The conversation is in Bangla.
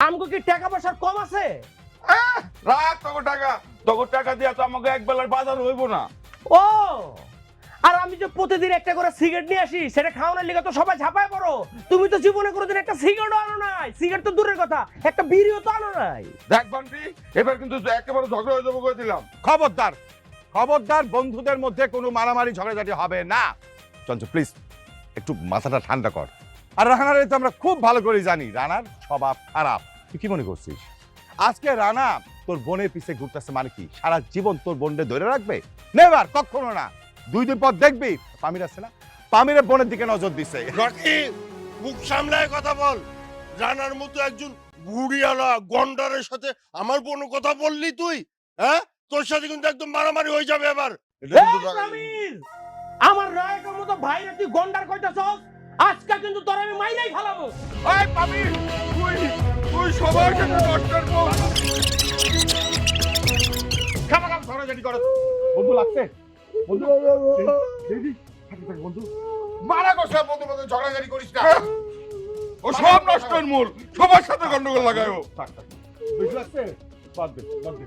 আমগো কি টাকা পয়সার কম আছে? রাখ তোকে টাকা দিয়া তো আমাকে এক বেলার বাজার হইব না। ও, আর আমি যে প্রতিদিন একটা করে সিগারেট নিয়ে আসি, সেটা খাওয়ানোর লিগে তো সবাই ঝাঁপায় পড়ো। তুমি তো জীবনে কোনোদিন একটা সিগারেটও আনো নাই। সিগারেট তো দূরের কথা, একটা বিড়িও তো আনো নাই। দেখ বান্টি, এবার কিন্তু একেবারে ঝগড়া হয়ে যাবো করে দিলাম। খবরদার খবরদার, বন্ধুদের মধ্যে কোনো মারামারি ঝগড়াঝাটি হবে না। চঞ্চল প্লিজ একটু মাথাটা ঠান্ডা কর। আর রানারে তো আমরা খুব ভালো করে জানি, রানার স্বভাব খারাপ। তুই কি মনে করছিস আজকে রানা তোর বোনের পিছে ঘুরতেছে মানে কি সারা জীবন তোর বোনকে ধরে রাখবে? নেভার, কখনো না। 2 দিন পর দেখবি পামির আছে না, পামিরের বোনের দিকে নজর দিছে। রকি, মুখ সামলায় কথা বল। রানার মতো একজন বুড়িয়ালা গন্ডারের সাথে আমার কোনো কথা বললি তুই? হ্যাঁ, তোর সাথে কিন্তু একদম মারামারি হয়ে যাবে এবার। আমির, আমার রায়কের মতো ভাইরা তুই গন্ডার কইতাছস? আজকে কিন্তু তোর আমি মাইরাই ফেলাবো। এই পামির, তুই সবার কাছে নষ্টের বউ। খামাখাম ঝগড়াঝাটি করো। বন্ধু লাগছে? বন্ধু বন্ধু মারা গোসা বন্ধু বন্ধু ঝগড়াঝাড়ি করিস না। ও সব নষ্টের মূল, সবার সাথে গন্ডগোল লাগায় ও। বুঝতে লাগছে? বাদ দে বাদ দে।